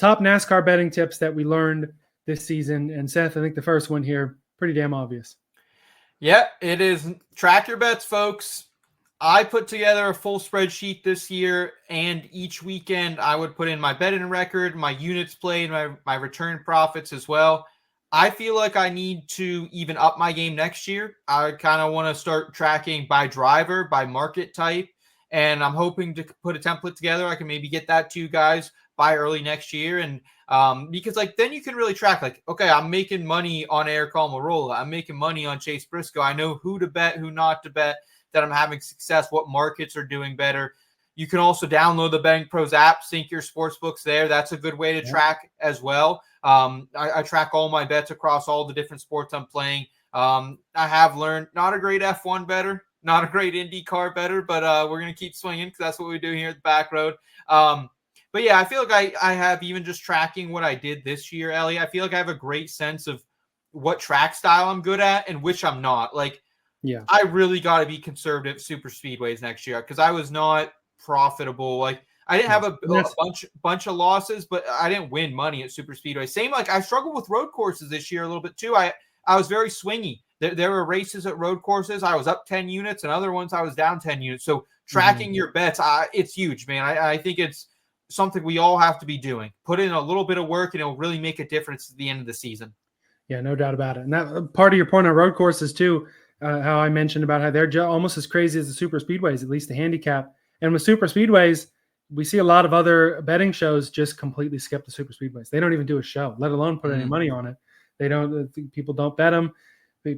top NASCAR betting tips that we learned this season. And Seth, I think the first one here, pretty damn obvious. Yeah, it is. Track your bets, folks. I put together a full spreadsheet this year, and each weekend I would put in my betting record, my units played, my return profits as well. I feel like I need to even up my game next year. I kind of want to start tracking by driver, by market type, and I'm hoping to put a template together. I can maybe get that to you guys by early next year. And because like then you can really track like, okay, I'm making money on Eric Almirola. I'm making money on Chase Briscoe. I know who to bet, who not to bet, that I'm having success, what markets are doing better. You can also download the Betting Pros app, sync your sports books there. That's a good way to track as well. I track all my bets across all the different sports I'm playing. I have learned not a great F1 better, not a great IndyCar better, but we're going to keep swinging because that's what we do here at the Back Road. But yeah, I feel like I have, even just tracking what I did this year, Ellie, I feel like I have a great sense of what track style I'm good at and which I'm not. Like, yeah, I really got to be conservative at super speedways next year because I was not profitable. Like, I didn't have a bunch of losses, but I didn't win money at super speedways. Same, like I struggled with road courses this year a little bit too. I was very swingy. There were races at road courses I was up 10 units, and other ones I was down 10 units. So tracking your bets, it's huge, man. I think it's something we all have to be doing. Put in a little bit of work, and it'll really make a difference at the end of the season. Yeah, no doubt about it. And that part of your point on road courses too, how I mentioned about how they're almost as crazy as the super speedways, at least the handicap. And with super speedways, we see a lot of other betting shows just completely skip the super speedways. They don't even do a show, let alone put any money on it. They don't. People don't bet them.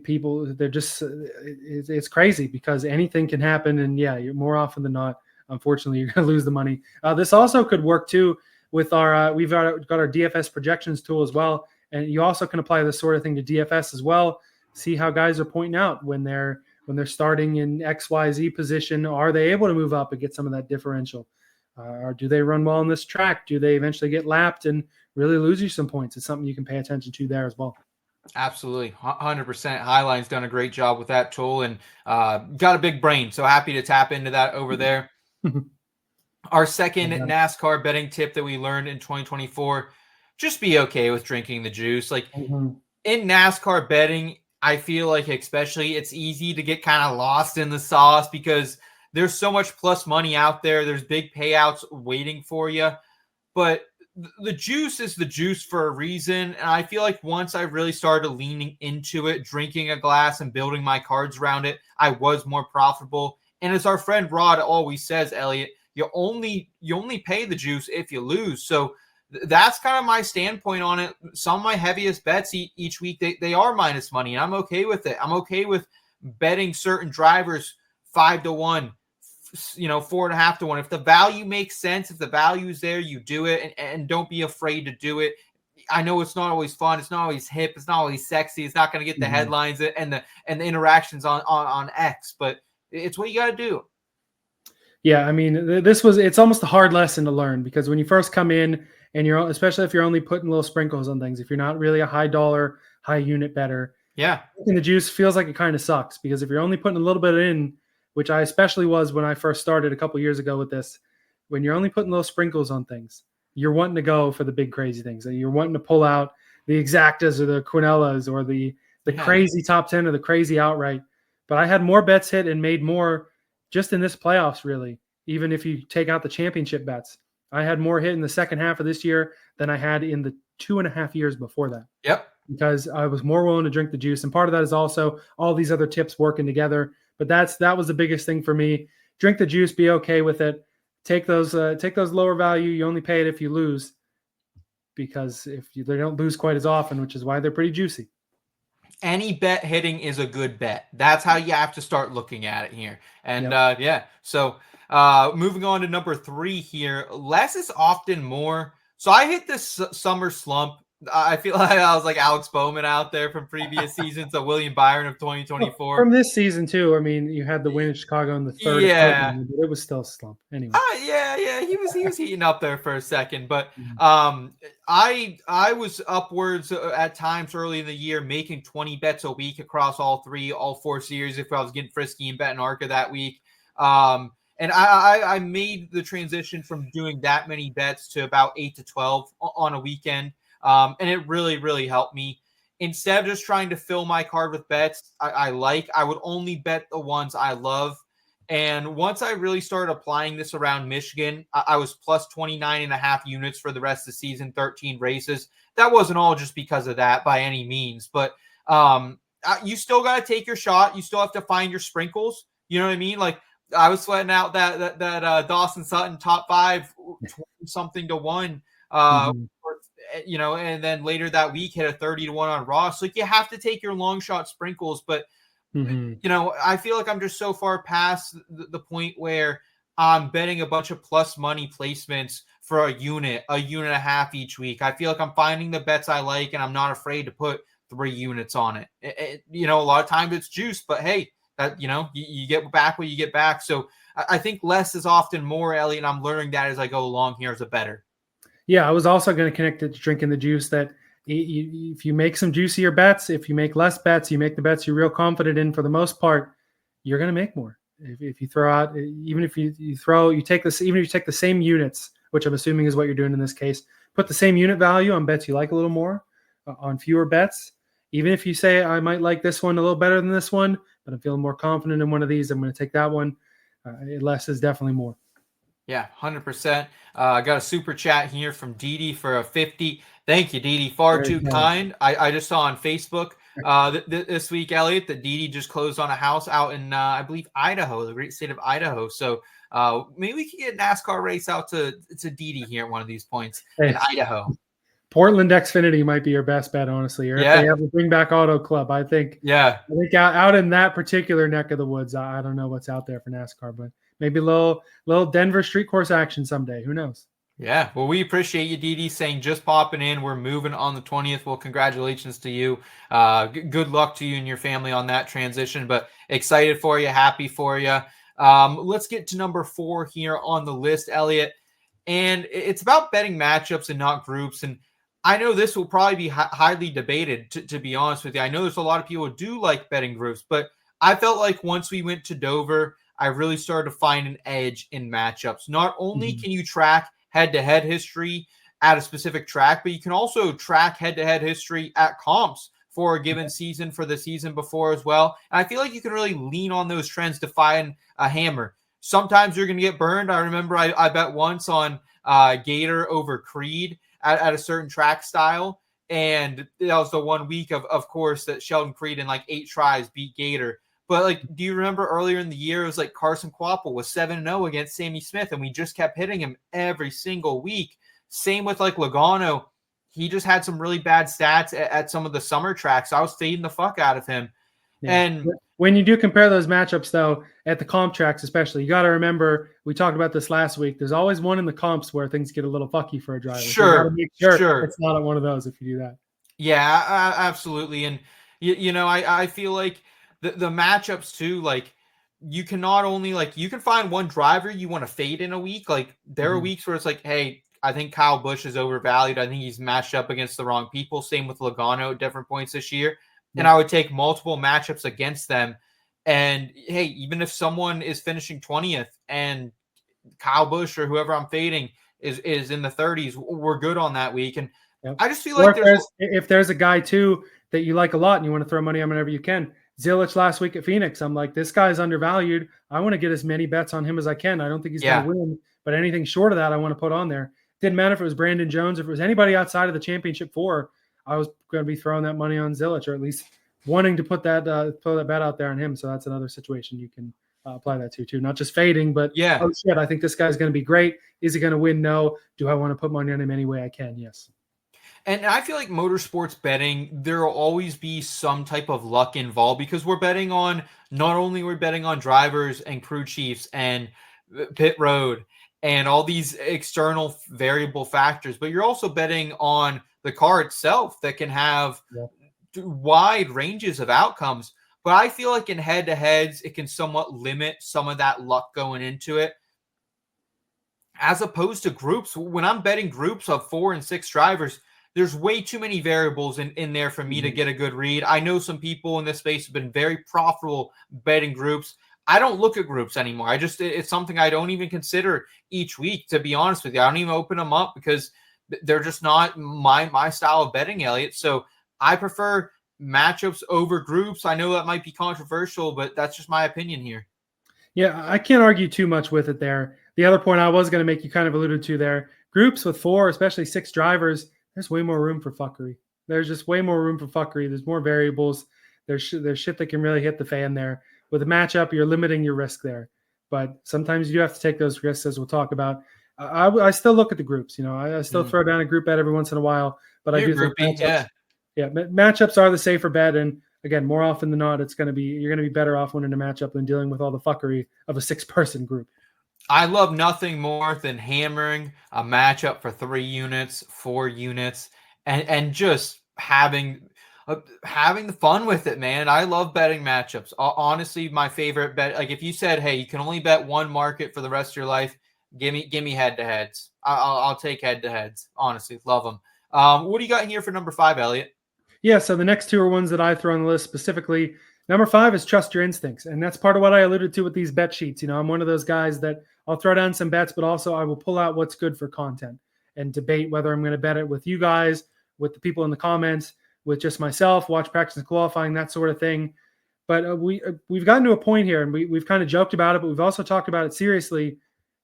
People, they're just. It's crazy because anything can happen, and yeah, you're more often than not, unfortunately, you're going to lose the money. This also could work too with our. We've got our DFS projections tool as well, and you also can apply this sort of thing to DFS as well. See how guys are pointing out when they're starting in XYZ position. Are they able to move up and get some of that differential? Or do they run well on this track? Do they eventually get lapped and really lose you some points? It's something you can pay attention to there as well. Absolutely. 100%. Highline's done a great job with that tool and got a big brain. So happy to tap into that over there. Our second NASCAR betting tip that we learned in 2024, just be okay with drinking the juice. Like in NASCAR betting, I feel like especially it's easy to get kind of lost in the sauce because there's so much plus money out there. There's big payouts waiting for you. But the juice is the juice for a reason. And I feel like once I really started leaning into it, drinking a glass and building my cards around it, I was more profitable. And as our friend Rod always says, Elliot, you only pay the juice if you lose. So that's kind of my standpoint on it. Some of my heaviest bets each week, they are minus money, and I'm okay with it. I'm okay with betting certain drivers 5-1, 4.5-1. If the value makes sense, if the value is there, you do it, and don't be afraid to do it. I know it's not always fun. It's not always hip. It's not always sexy. It's not going to get the headlines and the interactions on X, but it's what you got to do. Yeah, I mean, it's almost a hard lesson to learn because when you first come in and especially if you're only putting little sprinkles on things, if you're not really a high dollar, high unit bettor, and the juice feels like it kind of sucks because if you're only putting a little bit in, which I especially was when I first started a couple years ago with this, when you're only putting little sprinkles on things, you're wanting to go for the big crazy things. You're wanting to pull out the exactas or the Quinellas or the crazy top 10 or the crazy outright. But I had more bets hit and made more just in this playoffs, really, even if you take out the championship bets. I had more hit in the second half of this year than I had in the 2.5 years before that. Yep. Because I was more willing to drink the juice. And part of that is also all these other tips working together. But that was the biggest thing for me. Drink the juice, be okay with it. Take those lower value. You only pay it if you lose, because they don't lose quite as often, which is why they're pretty juicy. Any bet hitting is a good bet. That's how you have to start looking at it here. And so moving on to number 3 here, less is often more. So I hit this summer slump. I feel like I was like Alex Bowman out there from previous seasons, of William Byron of 2024. From this season too. I mean, you had the win in Chicago in the third. Yeah, but it was still a slump anyway. He was heating up there for a second, but I was upwards at times early in the year, making 20 bets a week across all 4 series if I was getting frisky and betting ARCA that week. And I made the transition from doing that many bets to about 8 to 12 on a weekend. And it really, really helped me. Instead of just trying to fill my card with bets I would only bet the ones I love. And once I really started applying this around Michigan, I was plus 29.5 units for the rest of the season, 13 races. That wasn't all just because of that by any means, but you still got to take your shot. You still have to find your sprinkles. You know what I mean? Like, I was sweating out that Dawson Sutton top 5, 20-something to 1, and then later that week hit a 30 to 1 on Ross. Like, you have to take your long shot sprinkles, but I feel like I'm just so far past the point where I'm betting a bunch of plus money placements for a unit and a half each week. I feel like I'm finding the bets I like, and I'm not afraid to put 3 units on it. A lot of times it's juice, but hey, that you get back what you get back. So I think less is often more, Elliot, and I'm learning that as I go along here as a bettor. Yeah, I was also going to connect it to drinking the juice, that if you make some juicier bets, if you make less bets, you make the bets you're real confident in, for the most part, you're going to make more. If you throw out, even if you take the same units, which I'm assuming is what you're doing in this case, put the same unit value on bets you like a little more, on fewer bets. Even if you say, I might like this one a little better than this one, but I'm feeling more confident in one of these, I'm going to take that one. Less is definitely more. Yeah, 100%. I got a super chat here from Didi for a 50. Thank you, Didi. Far too kind. I just saw on Facebook this week, Elliot, that Didi just closed on a house out in, I believe, Idaho, the great state of Idaho. So maybe we can get a NASCAR race out to Didi here at one of these points in Idaho. Portland Xfinity might be your best bet, honestly. Or if they ever bring back Auto Club, I think out in that particular neck of the woods, I don't know what's out there for NASCAR, but maybe a little Denver street course action someday. Who knows? Yeah, well, we appreciate you, Didi, saying just popping in. We're moving on the 20th. Well, congratulations to you. Good luck to you and your family on that transition, but excited for you, happy for you. Let's get to number 4 here on the list, Elliot. And it's about betting matchups and not groups. And I know this will probably be highly debated, to be honest with you. I know there's a lot of people who do like betting groups, but I felt like once we went to Dover, I really started to find an edge in matchups. Not only can you track head-to-head history at a specific track, but you can also track head-to-head history at comps for a given season, for the season before as well. And I feel like you can really lean on those trends to find a hammer. Sometimes you're going to get burned. I remember I bet once on Gator over Creed at a certain track style. And that was the 1 week, of course, that Sheldon Creed in like 8 tries beat Gator. But like, do you remember earlier in the year, it was like Carson Kvapil was 7-0 against Sammy Smith, and we just kept hitting him every single week. Same with like Logano. He just had some really bad stats at some of the summer tracks. I was fading the fuck out of him. Yeah. And when you do compare those matchups, though, at the comp tracks especially, you got to remember, we talked about this last week, there's always one in the comps where things get a little fucky for a driver. Sure, so you got to make sure it's not at one of those if you do that. Yeah, absolutely. And, I feel like the matchups, too, like, you can not only, like, you can find one driver you want to fade in a week. Like, there are weeks where it's like, hey, I think Kyle Busch is overvalued. I think he's matched up against the wrong people. Same with Logano at different points this year. And I would take multiple matchups against them. And, hey, even if someone is finishing 20th and Kyle Busch or whoever I'm fading is in the 30s, we're good on that week. And I just feel like if there's a guy, too, that you like a lot and you want to throw money on whenever you can. Zilich last week at Phoenix, I'm like, this guy's undervalued. I want to get as many bets on him as I can. I don't think he's going to win, but anything short of that, I want to put on there. Didn't matter if it was Brandon Jones, if it was anybody outside of the championship 4, I was going to be throwing that money on Zilich, or at least wanting to put that bet out there on him. So that's another situation you can apply that to, too. Not just fading, but oh shit, I think this guy's going to be great. Is he going to win? No. Do I want to put money on him any way I can? Yes. And I feel like motorsports betting, there will always be some type of luck involved, because we're betting on, not only we're betting on drivers and crew chiefs and pit road and all these external variable factors, but you're also betting on the car itself that can have wide ranges of outcomes. But I feel like in head-to-heads, it can somewhat limit some of that luck going into it. As opposed to groups, when I'm betting groups of 4 and 6 drivers, there's way too many variables in there for me to get a good read. I know some people in this space have been very profitable betting groups. I don't look at groups anymore. It's something I don't even consider each week, to be honest with you. I don't even open them up because they're just not my style of betting, Elliot. So I prefer matchups over groups. I know that might be controversial, but that's just my opinion here. Yeah, I can't argue too much with it there. The other point I was going to make, you kind of alluded to there, groups with 4, especially 6 drivers, there's way more room for fuckery. There's just way more room for fuckery. There's more variables. There's shit that can really hit the fan there. With a matchup, you're limiting your risk there. But sometimes you do have to take those risks, as we'll talk about. I still look at the groups. I still throw down a group bet every once in a while. But I do think matchups, matchups are the safer bet. And again, more often than not, you're going to be better off winning a matchup than dealing with all the fuckery of a 6-person group. I love nothing more than hammering a matchup for 3 units, 4 units, and just having the fun with it, man. I love betting matchups. Honestly, my favorite bet. Like if you said, "Hey, you can only bet one market for the rest of your life," give me head to heads. I'll take head to heads. Honestly, love them. What do you got here for number 5, Elliot? Yeah, so the next 2 are ones that I throw on the list specifically. Number 5 is trust your instincts, and that's part of what I alluded to with these bet sheets. I'm one of those guys that I'll throw down some bets, but also I will pull out what's good for content and debate whether I'm going to bet it with you guys, with the people in the comments, with just myself, watch practice and qualifying, that sort of thing. But we've gotten to a point here, and we've kind of joked about it, but we've also talked about it seriously,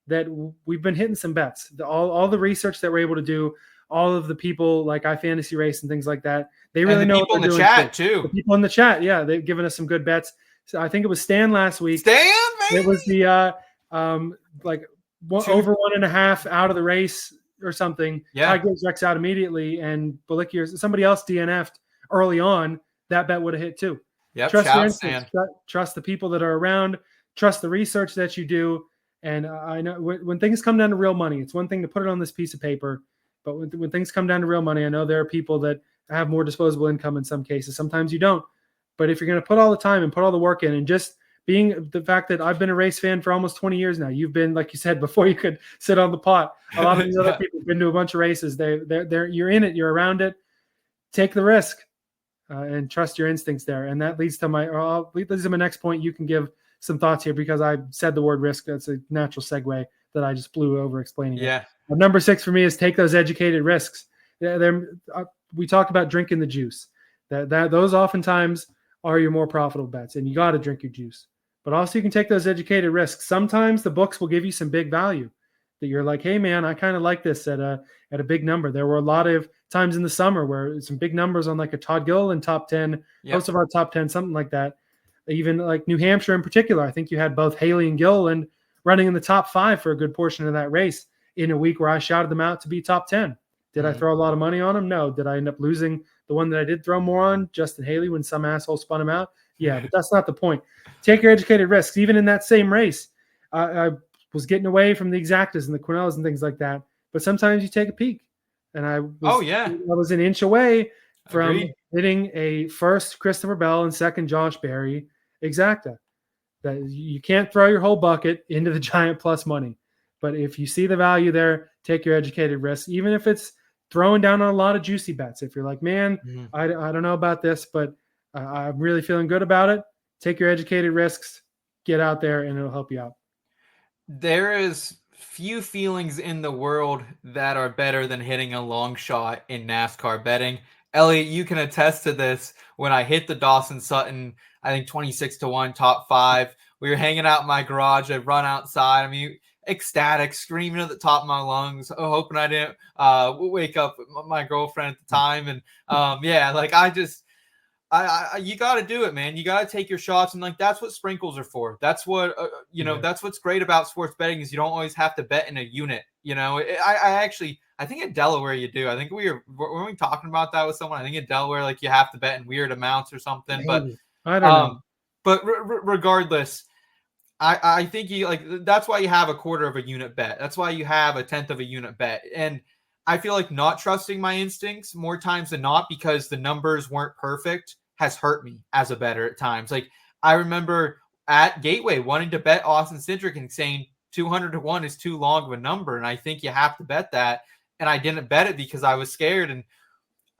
that we've been hitting some bets. All the research that we're able to do, all of the people like iFantasy Race and things like that, they really know what they're doing. Chat too. The people in the chat, yeah, they've given us some good bets. So I think it was Stan last week. Stan, man. It was the over 1.5 out of the race or something. Yeah, Ty Gibbs wrecks out immediately, and Balicki or somebody else DNF'd early on. That bet would have hit too. Yep, Trust your instincts. Trust the people that are around. Trust the research that you do. And I know when things come down to real money, it's one thing to put it on this piece of paper, but when things come down to real money, I know there are people that have more disposable income in some cases. Sometimes you don't. But if you're going to put all the time and put all the work in, and just being the fact that I've been a race fan for almost 20 years now, you've been, like you said, before you could sit on the pot. A lot of these other people have been to a bunch of races. You're in it. You're around it. Take the risk and trust your instincts there. And that leads to my next point. You can give some thoughts here because I said the word risk. That's a natural segue that I just blew over explaining. Yeah. It. Number 6 for me is take those educated risks. We talked about drinking the juice. Those oftentimes are your more profitable bets, and you got to drink your juice. But also you can take those educated risks. Sometimes the books will give you some big value that you're like, hey man, I kind of like this at a big number. There were a lot of times in the summer where some big numbers on like a Todd Gilliland top 10, most of our top 10, something like that. Even like New Hampshire in particular, I think you had both Haley and Gilliland running in the top 5 for a good portion of that race in a week where I shouted them out to be top 10. Did I throw a lot of money on them? No. Did I end up losing the one that I did throw more on, Justin Haley, when some asshole spun him out? Yeah, but that's not the point. Take your educated risks. Even in that same race, I was getting away from the exactas and the Quinellas and things like that. But sometimes you take a peek. And I was an inch away from hitting a first Christopher Bell and second Josh Berry exacta. That you can't throw your whole bucket into the giant plus money. But if you see the value there, take your educated risks, even if it's throwing down on a lot of juicy bets. If you're like, man, I don't know about this, but I'm really feeling good about it. Take your educated risks, get out there, and it'll help you out. There is few feelings in the world that are better than hitting a long shot in NASCAR betting. Elliot, you can attest to this. When I hit the Dawson Sutton, I think 26-1 top 5, we were hanging out in my garage. I'd run outside. I mean, ecstatic, screaming at the top of my lungs, hoping I didn't wake up my girlfriend at the time. And you got to do it, man. You got to take your shots. And like, that's what sprinkles are for. That's what, that's what's great about sports betting is you don't always have to bet in a unit. I think in Delaware you do. I think weren't we talking about that with someone? I think in Delaware, like you have to bet in weird amounts or something, but I don't know. But regardless, I think that's why you have a quarter of a unit bet. That's why you have a tenth of a unit bet. And I feel like not trusting my instincts more times than not, because the numbers weren't perfect, has hurt me as a bettor at times. Like I remember at Gateway wanting to bet Austin Cindric and saying 200-1 is too long of a number. And I think you have to bet that. And I didn't bet it because I was scared. And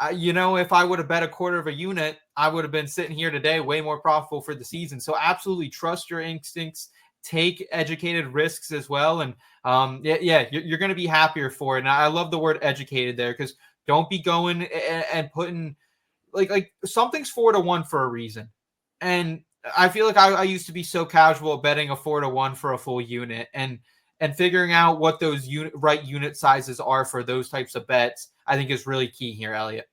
if I would have bet a quarter of a unit, I would have been sitting here today way more profitable for the season. So absolutely trust your instincts, take educated risks as well. And you're going to be happier for it. And I love the word educated there, because don't be going and putting like something's 4-1 for a reason. And I feel like I used to be so casual betting a 4-1 for a full unit, and figuring out what those right unit sizes are for those types of bets, I think is really key here, Elliot.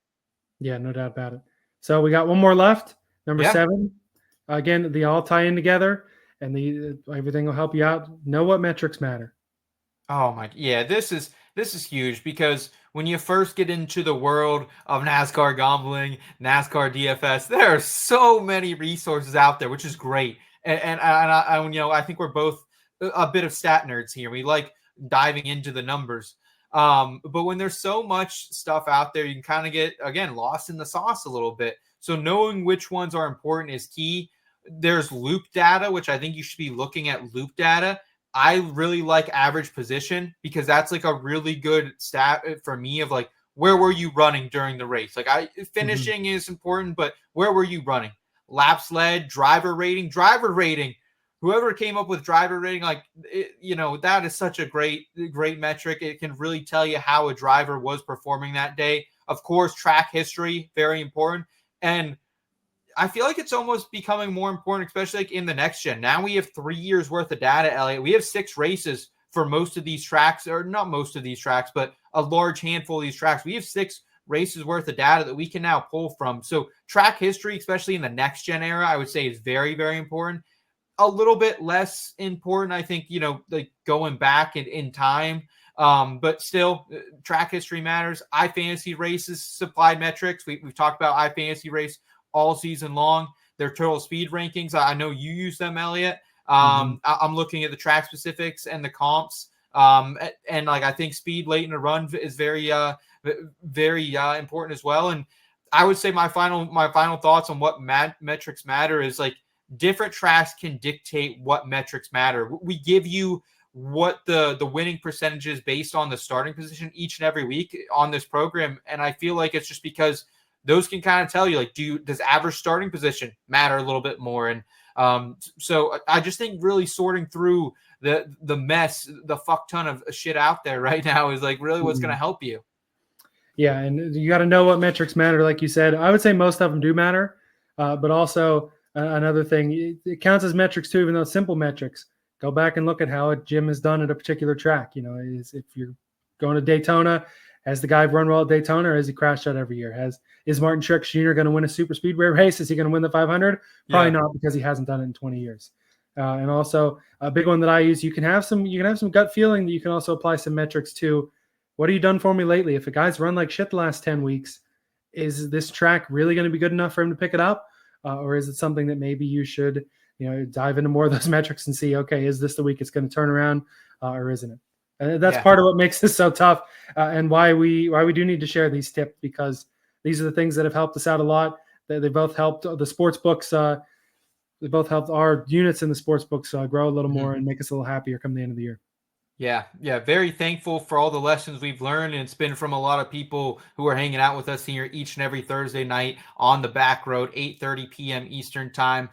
Yeah, no doubt about it. So we got one more left, number 7. Again, they all tie in together, and everything will help you out. Know what metrics matter. Oh my, yeah, this is huge, because when you first get into the world of NASCAR gambling, NASCAR DFS, there are so many resources out there, which is great. And I think we're both a bit of stat nerds here. We like diving into the numbers. But when there's so much stuff out there, you can kind of get, again, lost in the sauce a little bit. So knowing which ones are important is key. There's loop data, which I think you should be looking at loop data. I really like average position, because that's like a really good stat for me of like, where were you running during the race? Like finishing is important, but where were you running? Laps led, driver rating. Whoever came up with driver rating, that is such a great metric. It can really tell you how a driver was performing that day. Of course, track history, very important. And I feel like it's almost becoming more important, especially like in the next gen. Now we have 3 years worth of data, Elliot. We have 6 races for most of these tracks, or not most of these tracks, but a large handful of these tracks. We have 6 races worth of data that we can now pull from. So track history, especially in the next gen era, I would say is very, very important. A little bit less important, I think, like going back in time. But still, track history matters. iFantasy races, supply metrics. We've talked about iFantasy race all season long. Their total speed rankings, I know you use them, Elliot. I'm looking at the track specifics and the comps. And like, I think speed late in a run is very important as well. And I would say my final thoughts on what metrics matter is like, different tracks can dictate what metrics matter. We give you what the winning percentage is based on the starting position each and every week on this program. And I feel like it's just because those can kind of tell you, like, does average starting position matter a little bit more? And so I just think really sorting through the mess, the fuck ton of shit out there right now is like really what's going to help you. Yeah. And you got to know what metrics matter. Like you said, I would say most of them do matter, but also another thing, it counts as metrics too, even though it's simple metrics. Go back and look at how a gym is done at a particular track. If you're going to Daytona, has the guy run well at Daytona, or has he crashed out every year? Is Martin Truex Jr. going to win a super speedway race? Is he going to win the 500? Probably not, because he hasn't done it in 20 years. And also a big one that I use, you can have some gut feeling that you can also apply some metrics to. What have you done for me lately? If a guy's run like shit the last 10 weeks, is this track really going to be good enough for him to pick it up? Or is it something that maybe you should, dive into more of those metrics and see, okay, is this the week it's going to turn around, or isn't it? And that's part of what makes this so tough, and why we do need to share these tips, because these are the things that have helped us out a lot. They both helped the sports books. They both helped our units in the sports books grow a little more and make us a little happier come the end of the year. Yeah. Very thankful for all the lessons we've learned. And it's been from a lot of people who are hanging out with us here each and every Thursday night on the back road, 8:30 p.m. Eastern time.